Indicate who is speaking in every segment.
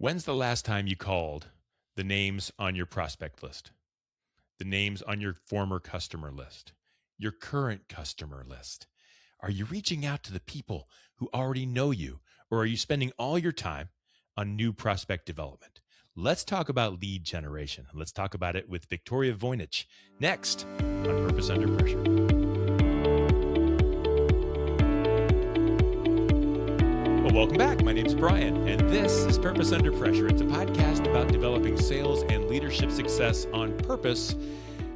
Speaker 1: When's the last time you called the names on your prospect list, the names on your former customer list, your current customer list? Are you reaching out to the people who already know you, or are you spending all your time on new prospect development? Let's talk about lead generation. Let's talk about it with Victoria Wojnicz next on Purpose Under Pressure. Well, welcome back. My name is Bryan, and this is Purpose Under Pressure. It's a podcast about developing sales and leadership success on purpose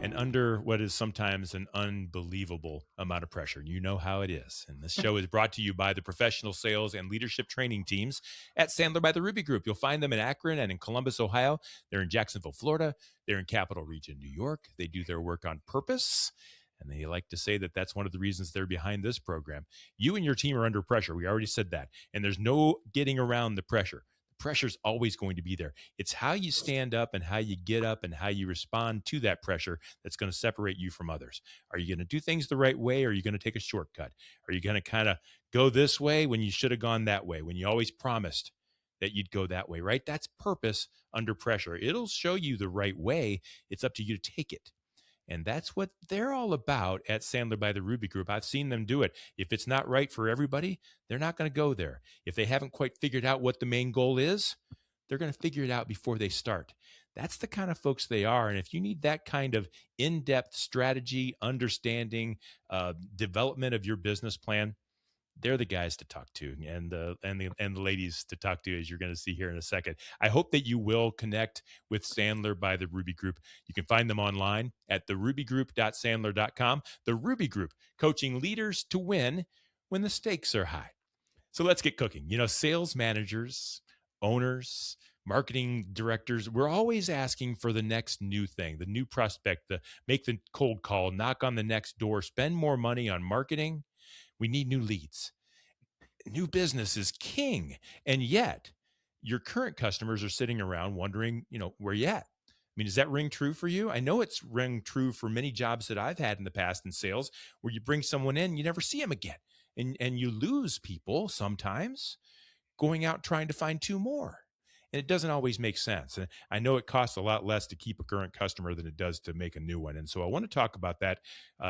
Speaker 1: and under what is sometimes an unbelievable amount of pressure. You know how it is. And this show is brought to you by the professional sales and leadership training teams at Sandler by the Ruby Group. You'll find them in Akron and in Columbus, Ohio. They're in Jacksonville, Florida. They're in Capital Region, New York. They do their work on purpose. And they like to say that that's one of the reasons they're behind this program. You and your team are under pressure. We already said that. And there's no getting around the pressure. The pressure's always going to be there. It's how you stand up and how you get up and how you respond to that pressure that's going to separate you from others. Are you going to do things the right way, or are you going to take a shortcut? Are you going to kind of go this way when you should have gone that way, when you always promised that you'd go that way, right? That's purpose under pressure. It'll show you the right way. It's up to you to take it. And that's what they're all about at Sandler by the Ruby Group. I've seen them do it. If it's not right for everybody, they're not going to go there. If they haven't quite figured out what the main goal is, they're going to figure it out before they start. That's the kind of folks they are. And if you need that kind of in-depth strategy, understanding, development of your business plan, they're the guys to talk to, and the ladies to talk to, as you're going to see here in a second. I hope that you will connect with Sandler by the Ruby Group. You can find them online at therubygroup.sandler.com. The Ruby Group, coaching leaders to win when the stakes are high. So let's get cooking. You know, sales managers, owners, marketing directors, we're always asking for the next new thing, the new prospect, the make the cold call, knock on the next door, spend more money on marketing. We need new leads. New business is king. And yet your current customers are sitting around wondering, where you at? I mean, does that ring true for you? I know it's ring true for many jobs that I've had in the past in sales, where you bring someone in, you never see them again. And you lose people sometimes going out trying to find two more. And it doesn't always make sense. And I know it costs a lot less to keep a current customer than it does to make a new one. And so I want to talk about that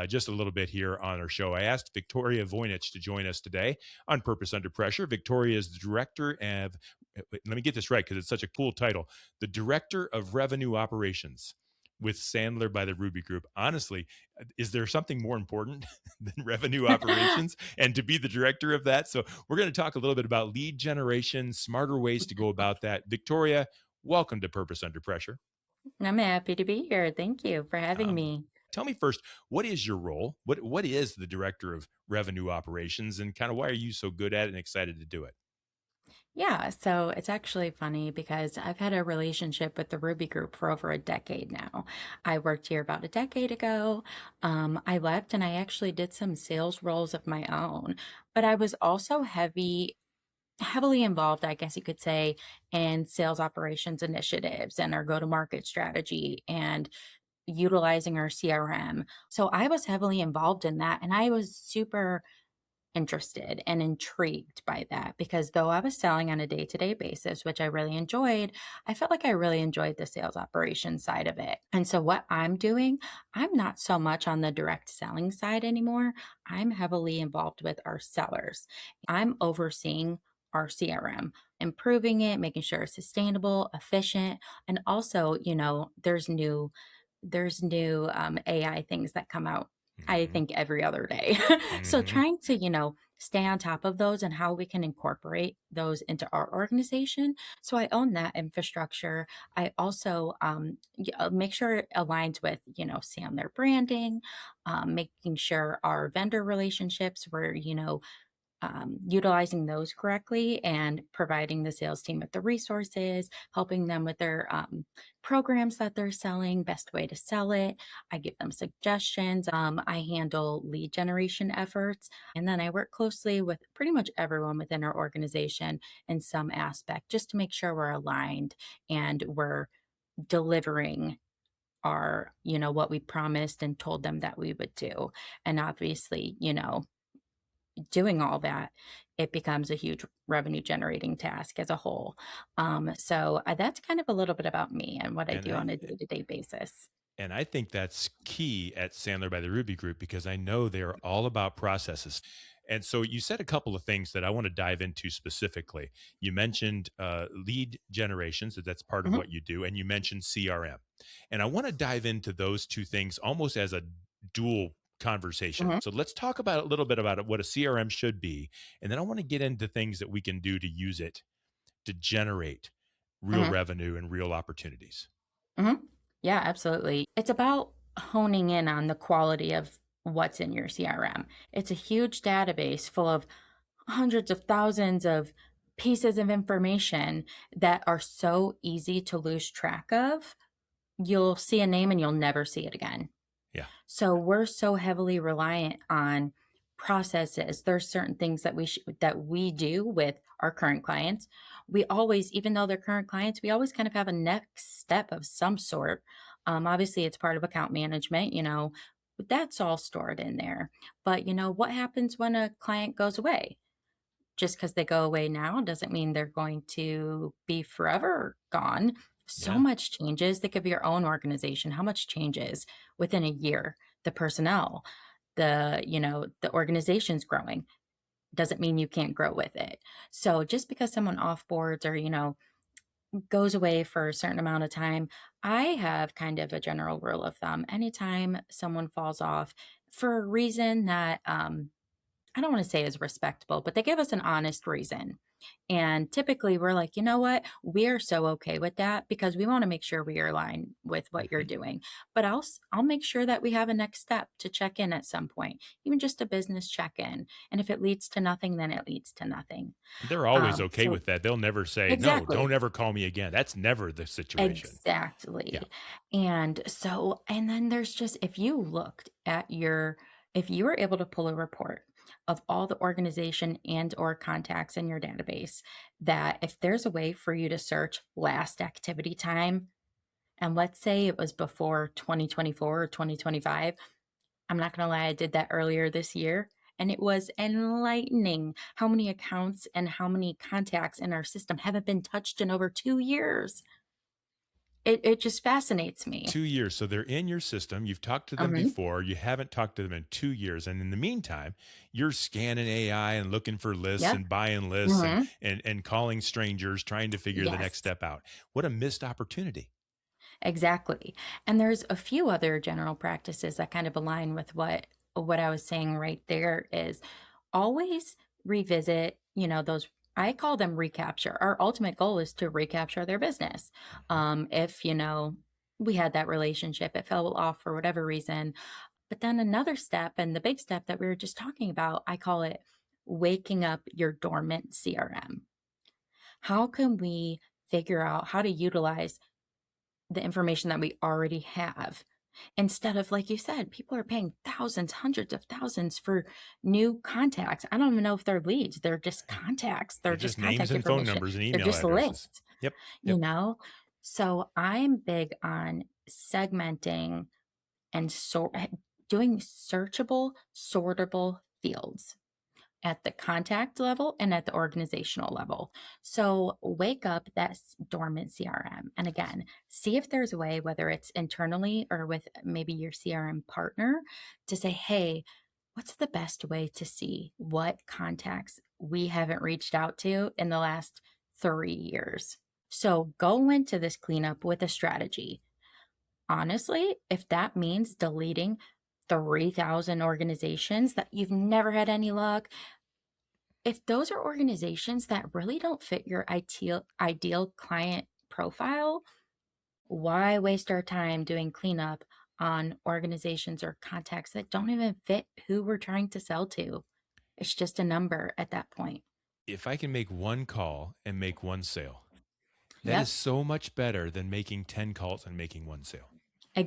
Speaker 1: just a little bit here on our show. I asked Victoria Wojnicz to join us today on Purpose Under Pressure. Victoria is the director of, let me get this right because it's such a cool title, the Director of Revenue Operations with Sandler by the Ruby Group. Honestly, is there something more important than revenue operations and to be the director of that? So we're going to talk a little bit about lead generation, smarter ways to go about that. Victoria, welcome to Purpose Under Pressure.
Speaker 2: I'm happy to be here. Thank you for having me.
Speaker 1: Tell me first, what is your role? What is the Director of Revenue Operations, and kind of why are you so good at it and excited to do it?
Speaker 2: Yeah, so it's actually funny because I've had a relationship with the Ruby Group for over a decade now. I worked here about a decade ago. I left and I actually did some sales roles of my own, but I was also heavily involved, I guess you could say, in sales operations initiatives and our go-to-market strategy and utilizing our CRM. So I was heavily involved in that, and I was super interested and intrigued by that because though I was selling on a day-to-day basis, which I really enjoyed, I felt like I really enjoyed the sales operations side of it. And so what I'm doing, I'm not so much on the direct selling side anymore. I'm heavily involved with our sellers. I'm overseeing our CRM, improving it, making sure it's sustainable, efficient, and also, there's new AI things that come out, I
Speaker 1: Mm-hmm.
Speaker 2: think, every other day. So
Speaker 1: Mm-hmm.
Speaker 2: trying to, stay on top of those and how we can incorporate those into our organization. So I own that infrastructure. I also make sure it aligns with, Sandler branding, making sure our vendor relationships were, utilizing those correctly and providing the sales team with the resources, helping them with their programs that they're selling, best way to sell it. I give them suggestions. I handle lead generation efforts. And then I work closely with pretty much everyone within our organization in some aspect just to make sure we're aligned and we're delivering what we promised and told them that we would do. And obviously, doing all that, it becomes a huge revenue generating task as a whole. So that's kind of a little bit about me and what I
Speaker 1: And
Speaker 2: do
Speaker 1: I
Speaker 2: on a day-to-day basis.
Speaker 1: And I think that's key at Sandler by the Ruby Group because I know they're all about processes. And so you said a couple of things that I want to dive into specifically. You mentioned lead generations, that's part of
Speaker 2: Mhm,
Speaker 1: what you do, and you mentioned CRM. And I want to dive into those two things almost as a dual conversation.
Speaker 2: mhm,
Speaker 1: So let's talk about a little bit about what a CRM should be. And then I want to get into things that we can do to use it to generate real
Speaker 2: mhm,
Speaker 1: revenue and real opportunities.
Speaker 2: mhm. Yeah, absolutely. It's about honing in on the quality of what's in your CRM. It's a huge database full of hundreds of thousands of pieces of information that are so easy to lose track of. You'll see a name and you'll never see it again.
Speaker 1: Yeah.
Speaker 2: So we're so heavily reliant on processes. There's certain things that we do with our current clients. We always, even though they're current clients, we always kind of have a next step of some sort. Obviously, it's part of account management. But that's all stored in there. But what happens when a client goes away? Just because they go away now doesn't mean they're going to be forever gone. So
Speaker 1: Yeah.
Speaker 2: much changes. Think of your own organization. How much changes within a year? The personnel, the organization's growing. Doesn't mean you can't grow with it. So just because someone offboards or, goes away for a certain amount of time, I have kind of a general rule of thumb. Anytime someone falls off for a reason that I don't want to say is respectable, but they give us an honest reason. And typically we're like, you know what? We're so okay with that because we want to make sure we are aligned with what you're
Speaker 1: Mhm.
Speaker 2: doing. But I'll make sure that we have a next step to check in at some point, even just a business check in. And if it leads to nothing, then it leads to nothing.
Speaker 1: They're always okay
Speaker 2: So
Speaker 1: with that. They'll never say, "No, don't
Speaker 2: exactly.
Speaker 1: ever call me again." That's never the situation. Yeah.
Speaker 2: Exactly. And then there's just if you were able to pull a report of all the organization and or contacts in your database, that if there's a way for you to search last activity time, and let's say it was before 2024 or 2025, I'm not gonna lie, I did that earlier this year, and it was enlightening how many accounts and how many contacts in our system haven't been touched in over 2 years. It just fascinates me.
Speaker 1: 2 years, so they're in your system, you've talked to them
Speaker 2: Mhm,
Speaker 1: before, you haven't talked to them in 2 years, and in the meantime, you're scanning AI and looking for lists
Speaker 2: yep,
Speaker 1: and buying lists and
Speaker 2: mhm,
Speaker 1: calling strangers trying to figure the next
Speaker 2: yes,
Speaker 1: step out. What a missed opportunity.
Speaker 2: exactly, and there's a few other general practices that kind of align with what I was saying right there is always revisit, those I call them recapture. Our ultimate goal is to recapture their business.
Speaker 1: Mhm.
Speaker 2: If, we had that relationship, it fell off for whatever reason. But then another step, and the big step that we were just talking about, I call it waking up your dormant CRM. How can we figure out how to utilize the information that we already have instead of, like you said, people are paying thousands, hundreds of thousands for new contacts. I don't even know if they're leads, they're just contacts, they're
Speaker 1: They're
Speaker 2: just
Speaker 1: just names
Speaker 2: contact
Speaker 1: and phone
Speaker 2: information,
Speaker 1: numbers and
Speaker 2: they're
Speaker 1: email
Speaker 2: just
Speaker 1: addresses.
Speaker 2: lists,
Speaker 1: Yep,
Speaker 2: you
Speaker 1: yep.
Speaker 2: know? So I'm big on segmenting and doing searchable, sortable fields at the contact level and at the organizational level. So wake up that dormant CRM. And again, see if there's a way, whether it's internally or with maybe your CRM partner, to say, hey, what's the best way to see what contacts we haven't reached out to in the last 3 years? So go into this cleanup with a strategy. Honestly, if that means deleting 3,000 organizations that you've never had any luck, if those are organizations that really don't fit your ideal client profile, why waste our time doing cleanup on organizations or contacts that don't even fit who we're trying to sell to? It's just a number at that point.
Speaker 1: If I can make one call and make one sale, that is
Speaker 2: Yep,
Speaker 1: so much better than making 10 calls and making one sale.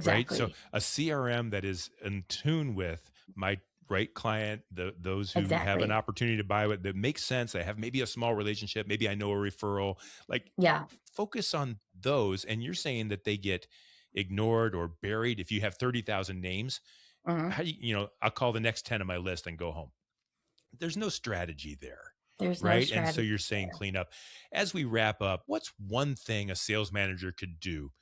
Speaker 1: Right? So
Speaker 2: exactly.
Speaker 1: a CRM that is in tune with my right client, those who have an
Speaker 2: Exactly.
Speaker 1: opportunity to buy it that makes sense. I have maybe a small relationship, maybe I know a referral. Like
Speaker 2: Yeah.
Speaker 1: focus on those. And you're saying that they get ignored or buried. If you have 30,000 names,
Speaker 2: Mhm.
Speaker 1: how do you, I'll call the next 10 on my list and go home. there's no strategy there.
Speaker 2: There's no
Speaker 1: Right. And so
Speaker 2: strategy
Speaker 1: you're saying
Speaker 2: there.
Speaker 1: clean up. As we wrap up, what's one thing a sales manager could do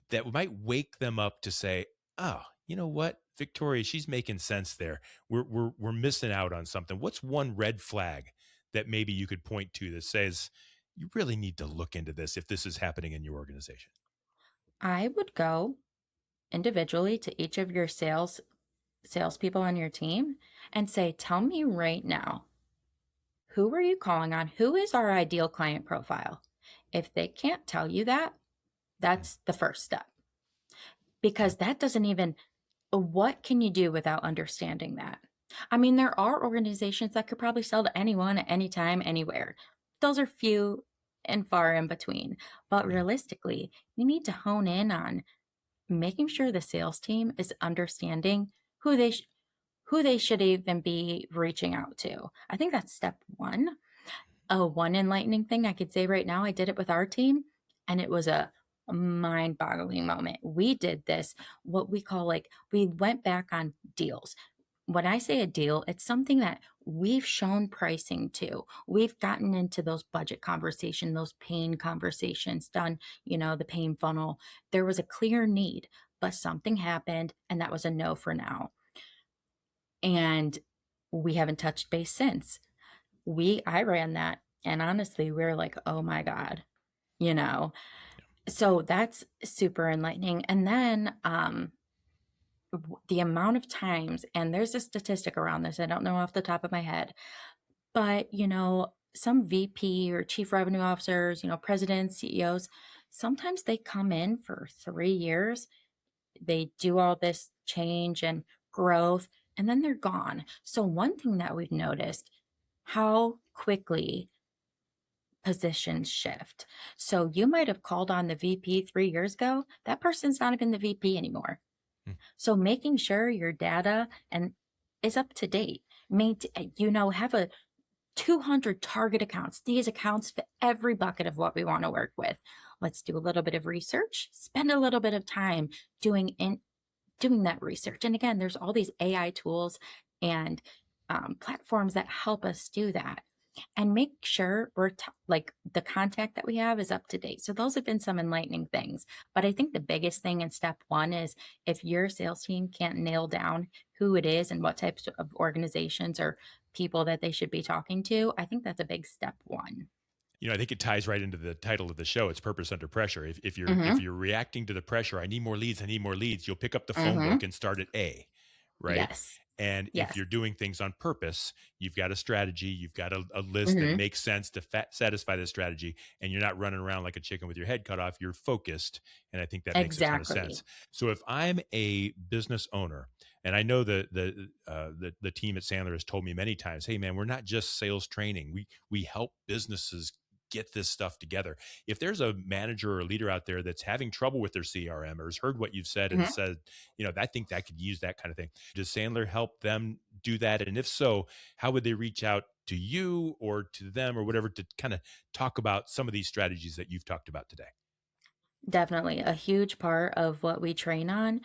Speaker 1: that might wake them up to say, oh, you know what, Victoria, she's making sense there. We're missing out on something. What's one red flag that maybe you could point to that says you really need to look into this if this is happening in your organization?
Speaker 2: I would go individually to each of your salespeople on your team and say, tell me right now, who are you calling on? Who is our ideal client profile? If they can't tell you that,
Speaker 1: Mm,
Speaker 2: that's the first step,
Speaker 1: okay.
Speaker 2: because that doesn't even, what can you do without understanding that? I mean, there are organizations that could probably sell to anyone at any time, anywhere. Those are few and far in between. But
Speaker 1: Yeah.
Speaker 2: realistically, you need to hone in on making sure the sales team is understanding who who they should even be reaching out to. I think that's step one. One enlightening thing I could say right now, I did it with our team, and it was a mind-boggling moment. We did this, what we call, like, we went back on deals. When I say a deal, it's something that we've shown pricing to. We've gotten into those budget conversations, those pain conversations, done, the pain funnel. There was a clear need, but something happened, and that was a no for now. And we haven't touched base since. I ran that, and honestly, we are like, "Oh my god," you know? So that's super enlightening. And then, the amount of times, and there's a statistic around this, I don't know off the top of my head, but, some VP or chief revenue officers, presidents, CEOs, sometimes they come in for 3 years, they do all this change and growth, and then they're gone. So one thing that we've noticed, how quickly positions shift. So you might have called on the VP 3 years ago. That person's not even the VP anymore.
Speaker 1: Mm,
Speaker 2: So making sure your data and is up to date. Have a 200 target accounts. These accounts fit every bucket of what we want to work with. Let's do a little bit of research. Spend a little bit of time doing that research. And again, there's all these AI tools and platforms that help us do that, and make sure like the contact that we have is up to date. So those have been some enlightening things. But I think the biggest thing in step one is, if your sales team can't nail down who it is and what types of organizations or people that they should be talking to, I think that's a big step one.
Speaker 1: I think it ties right into the title of the show. It's purpose under pressure. If
Speaker 2: Mm-hmm.
Speaker 1: you're reacting to the pressure, I need more leads, I need more leads, you'll pick up the phone
Speaker 2: Mm-hmm.
Speaker 1: book and start at A, right?
Speaker 2: Yes.
Speaker 1: And if
Speaker 2: Yes.
Speaker 1: you're doing things on purpose, you've got a strategy, you've got a list that
Speaker 2: Mm-hmm.
Speaker 1: makes sense to satisfy the strategy, and you're not running around like a chicken with your head cut off. You're focused, and I think that makes a ton of
Speaker 2: Exactly.
Speaker 1: sense. So if I'm a business owner, and I know the team at Sandler has told me many times, hey man, we're not just sales training. We help businesses get this stuff together. If there's a manager or a leader out there that's having trouble with their CRM or has heard what you've said and
Speaker 2: Mm-hmm.
Speaker 1: said, I think that could use that kind of thing. Does Sandler help them do that? And if so, how would they reach out to you or to them or whatever to kind of talk about some of these strategies that you've talked about today?
Speaker 2: Definitely a huge part of what we train on.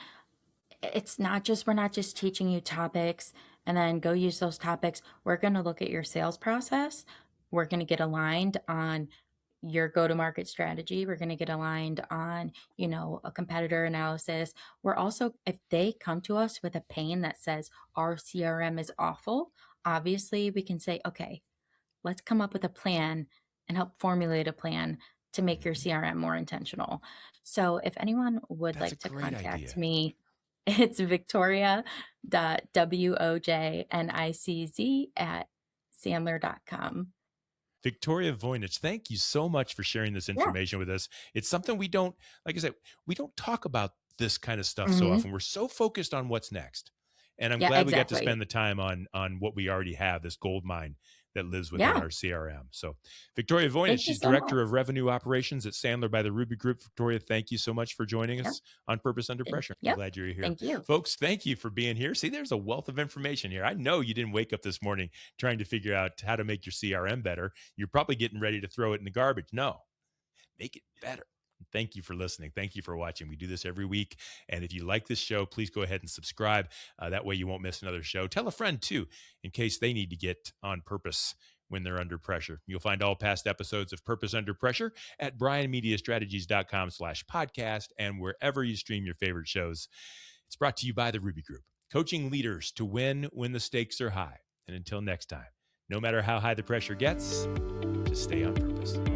Speaker 2: We're not just teaching you topics and then go use those topics. We're going to look at your sales process. We're going to get aligned on your go to market strategy. We're going to get aligned on, a competitor analysis. We're also, if they come to us with a pain that says our CRM is awful, obviously we can say, okay, let's come up with a plan and help formulate a plan to make your
Speaker 1: Mhm.
Speaker 2: CRM more intentional. So if anyone would
Speaker 1: That's a
Speaker 2: like to
Speaker 1: great
Speaker 2: contact
Speaker 1: idea.
Speaker 2: me, it's Victoria.Wojnicz@Sandler.com.
Speaker 1: Victoria Wojnicz, thank you so much for sharing this
Speaker 2: Yeah.
Speaker 1: information with us. It's something we don't, like I said, we don't talk about this kind of stuff so
Speaker 2: Hmm.
Speaker 1: often. We're so focused on what's next. And I'm
Speaker 2: Yeah,
Speaker 1: glad we got to
Speaker 2: exactly.
Speaker 1: spend the time on what we already have, this gold mine that lives within
Speaker 2: Yeah.
Speaker 1: our CRM. So Victoria Wojnicz,
Speaker 2: Thank you
Speaker 1: she's
Speaker 2: so much.
Speaker 1: Director of Revenue Operations at Sandler by the Ruby Group. Victoria, thank you so much for joining
Speaker 2: Yep.
Speaker 1: us on Purpose Under Pressure. I'm
Speaker 2: Yep.
Speaker 1: glad you're here.
Speaker 2: Thank you.
Speaker 1: Folks, thank you for being here. See, there's a wealth of information here. I know you didn't wake up this morning trying to figure out how to make your CRM better. You're probably getting ready to throw it in the garbage. No, make it better. Thank you for listening. Thank you for watching. We do this every week. And if you like this show, please go ahead and subscribe. That way you won't miss another show. Tell a friend too, in case they need to get on purpose when they're under pressure. You'll find all past episodes of Purpose Under Pressure at bryanmediastrategies.com/podcast and wherever you stream your favorite shows. It's brought to you by the Ruby Group, coaching leaders to win when the stakes are high. And until next time, no matter how high the pressure gets, just stay on purpose.